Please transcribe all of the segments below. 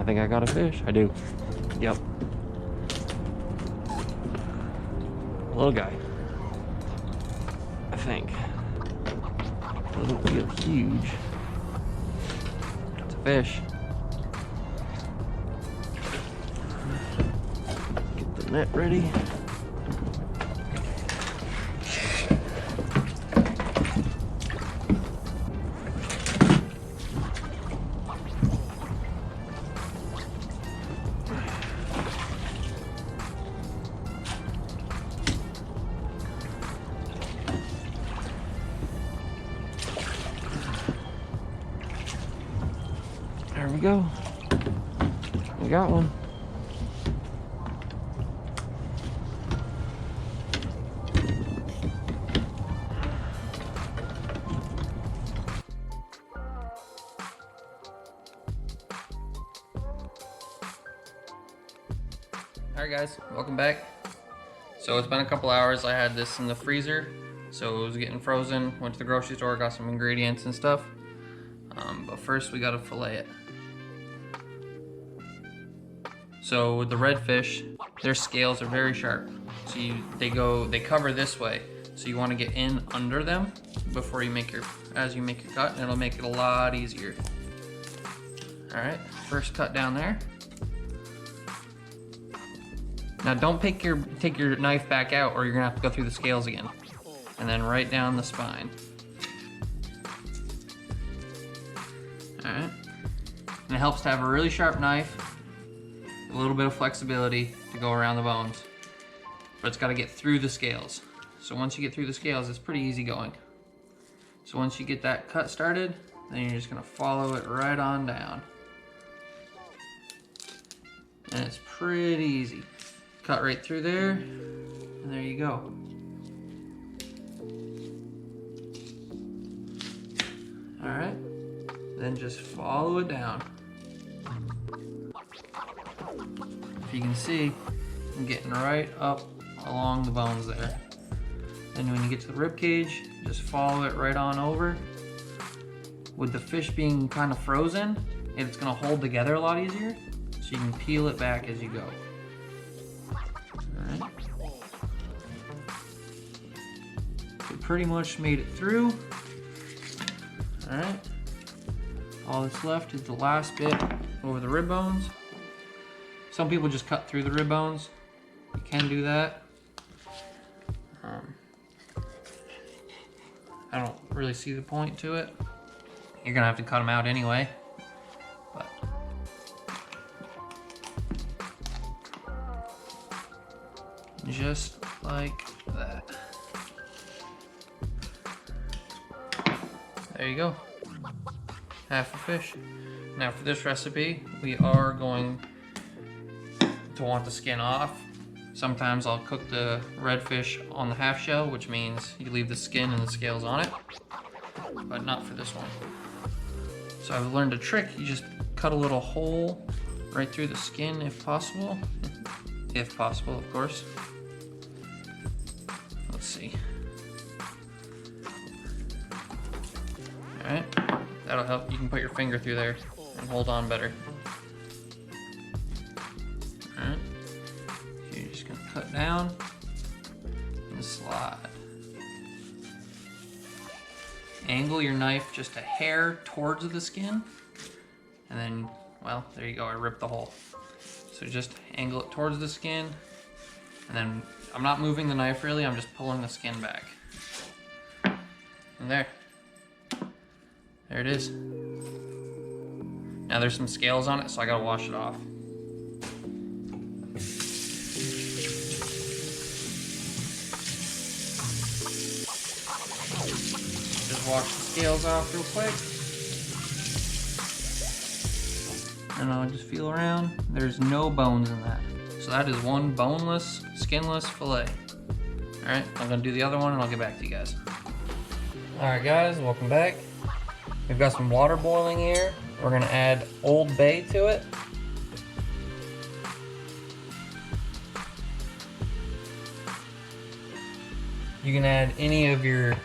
I think I got a fish. I do. Yep. Little guy. I think. Doesn't feel huge. It's a fish. Get the net ready. There we go. We got one. Alright guys, welcome back. So it's been a couple hours. I had this in the freezer, so it was getting frozen. Went to the grocery store, got some ingredients and stuff. But first we gotta fillet it. So with the redfish, their scales are very sharp. So they cover this way. So you want to get in under them before you make your cut, and it'll make it a lot easier. All right, first cut down there. Now don't take your knife back out, or you're gonna have to go through the scales again. And then right down the spine. All right, and it helps to have a really sharp knife. A little bit of flexibility to go around the bones, but it's got to get through the scales. So once you get through the scales, it's pretty easy going. So once you get that cut started, then you're just gonna follow it right on down. And it's pretty easy. Cut right through there, and there you go. All right, then just follow it down. If you can see, I'm getting right up along the bones there. Then when you get to the rib cage, just follow it right on over. With the fish being kind of frozen, it's gonna hold together a lot easier, so you can peel it back as you go. All right. We pretty much made it through. All right. All that's left is the last bit over the rib bones. Some people just cut through the rib bones. You can do that. I don't really see the point to it. You're gonna have to cut them out anyway. But just like that. There you go. Half a fish. Now for this recipe, we are going to want the skin off. Sometimes I'll cook the redfish on the half shell, which means you leave the skin and the scales on it, but not for this one. So I've learned a trick. You just cut a little hole right through the skin if possible. If possible, of course. Let's see. All right, that'll help. You can put your finger through there and hold on better. Alright, so you're just gonna cut down and slide. Angle your knife just a hair towards the skin, and then, well, there you go, I ripped the hole. So just angle it towards the skin, and then I'm not moving the knife really, I'm just pulling the skin back. And there it is. Now there's some scales on it, so I gotta wash it off. Just wash the scales off real quick. And I'll just feel around. There's no bones in that. So that is one boneless, skinless fillet. All right, I'm gonna do the other one and I'll get back to you guys. All right guys, welcome back. We've got some water boiling here. We're gonna add Old Bay to it. You can add any of your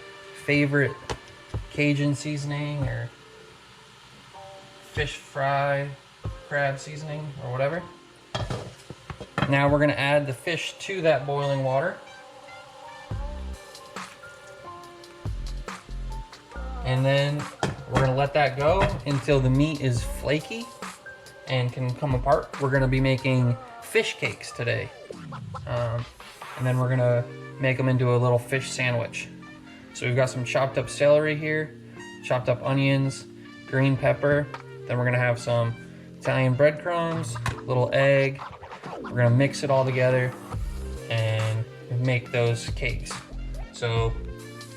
favorite Cajun seasoning or fish fry, crab seasoning or whatever. Now we're gonna add the fish to that boiling water. And then we're gonna let that go until the meat is flaky and can come apart. We're gonna be making fish cakes today. And then we're gonna make them into a little fish sandwich. So we've got some chopped up celery here, chopped up onions, green pepper. Then we're gonna have some Italian breadcrumbs, little egg. We're gonna mix it all together and make those cakes. So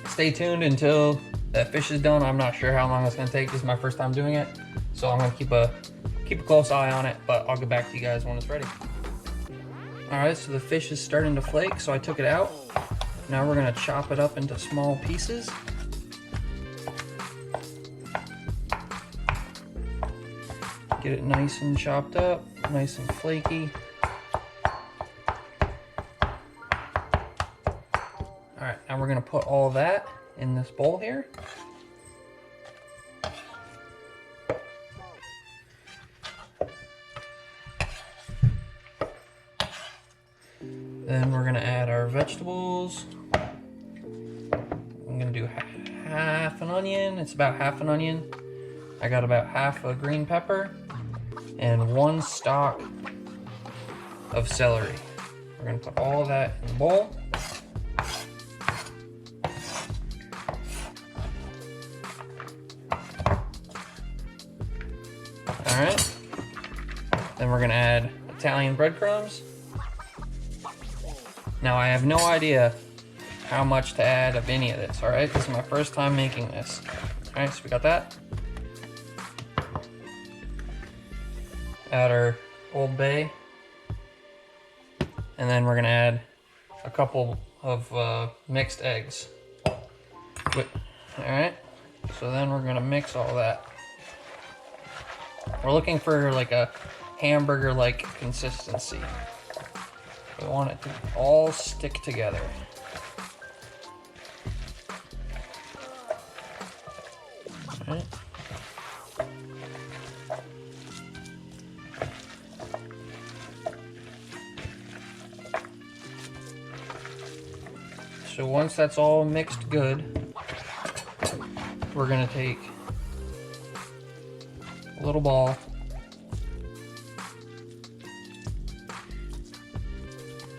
stay tuned until that fish is done. I'm not sure how long it's gonna take. This is my first time doing it. So I'm gonna keep a close eye on it, but I'll get back to you guys when it's ready. All right, so the fish is starting to flake, so I took it out. Now we're gonna chop it up into small pieces. Get it nice and chopped up, nice and flaky. All right, now we're gonna put all that in this bowl here. Then we're gonna add our vegetables. I'm gonna do half an onion. It's about half an onion. I got about half a green pepper and 1 stalk of celery. We're gonna put all of that in the bowl. All right. Then we're gonna add Italian breadcrumbs. Now I have no idea how much to add of any of this, all right? This is my first time making this. All right, so we got that. Add our Old Bay. And then we're gonna add a couple of mixed eggs. All right, so then we're gonna mix all that. We're looking for like a hamburger-like consistency. We want it to all stick together. All right. So once that's all mixed good, we're gonna take a little ball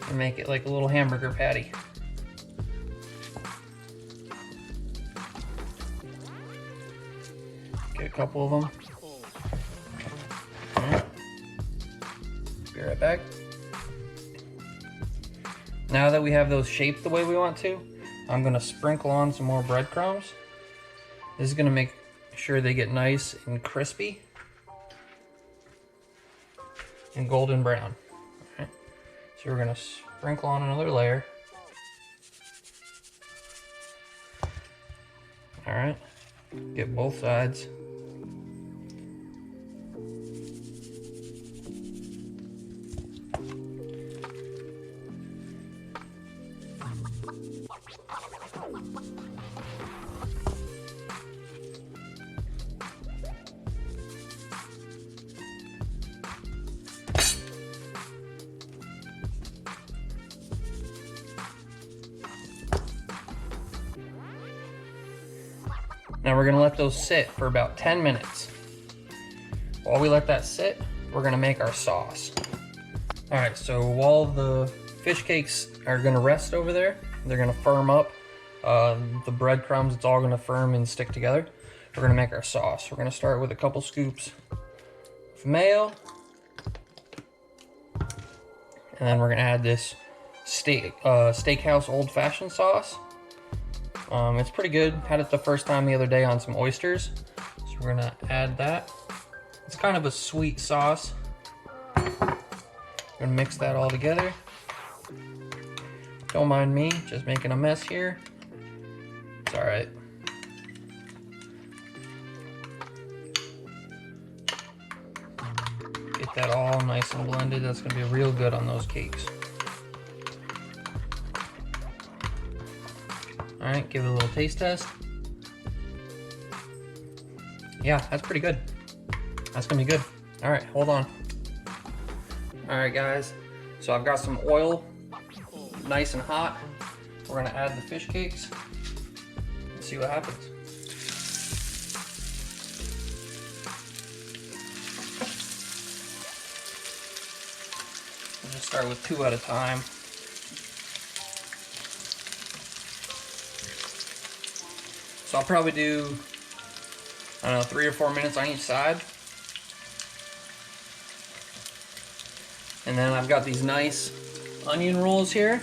and make it like a little hamburger patty. Get a couple of them. All right. Be right back. Now that we have those shaped the way we want to, I'm gonna sprinkle on some more breadcrumbs. This is gonna make sure they get nice and crispy and golden brown. So we're gonna sprinkle on another layer. All right, get both sides. Now we're gonna let those sit for about 10 minutes. While we let that sit, we're gonna make our sauce. All right, so while the fish cakes are gonna rest over there, they're gonna firm up. The breadcrumbs, it's all gonna firm and stick together. We're gonna make our sauce. We're gonna start with a couple scoops of mayo. And then we're gonna add this steakhouse old-fashioned sauce. It's pretty good. Had it the first time the other day on some oysters. So we're gonna add that. It's kind of a sweet sauce. We're gonna mix that all together. Don't mind me, just making a mess here. It's all right. Get that all nice and blended. That's gonna be real good on those cakes. All right, give it a little taste test. Yeah, that's pretty good. That's gonna be good. All right, hold on. All right, guys. So I've got some oil, nice and hot. We're gonna add the fish cakes and see what happens. We'll just start with 2 at a time. So I'll probably do, I don't know, 3 or 4 minutes on each side. And then I've got these nice onion rolls here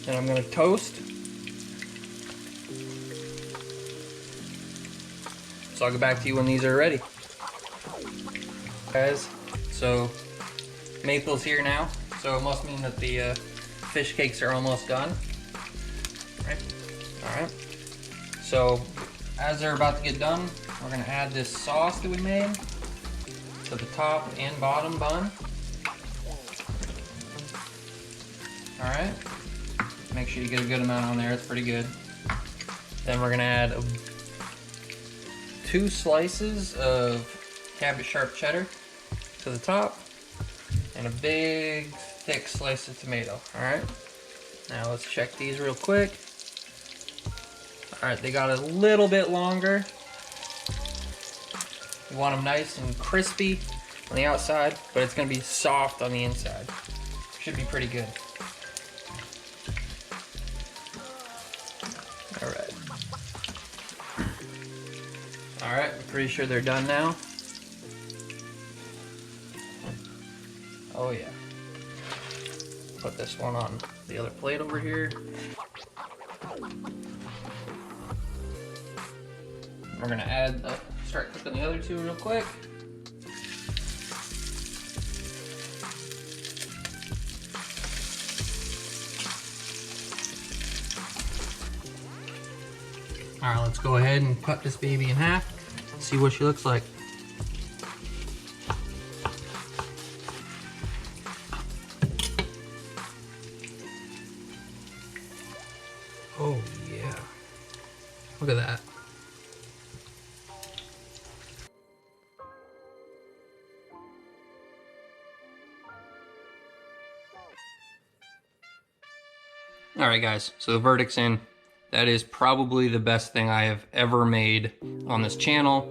that I'm gonna toast. So I'll get back to you when these are ready. Guys, so Maple's here now, so it must mean that the fish cakes are almost done. All right. So as they're about to get done, we're gonna add this sauce that we made to the top and bottom bun. All right. Make sure you get a good amount on there. It's pretty good. Then we're gonna add 2 slices of cabbage sharp cheddar to the top, and a big thick slice of tomato. All right. Now let's check these real quick. All right, they got a little bit longer. You want them nice and crispy on the outside, but it's gonna be soft on the inside. Should be pretty good. All right. All right, I'm pretty sure they're done now. Oh yeah. Put this one on the other plate over here. We're gonna start cooking the other 2 real quick. All right, let's go ahead and cut this baby in half. See what she looks like. Oh yeah, look at that. All right, guys, so the verdict's in. That is probably the best thing I have ever made on this channel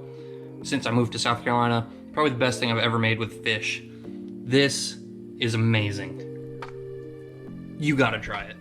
since I moved to South Carolina. Probably the best thing I've ever made with fish. This is amazing. You gotta try it.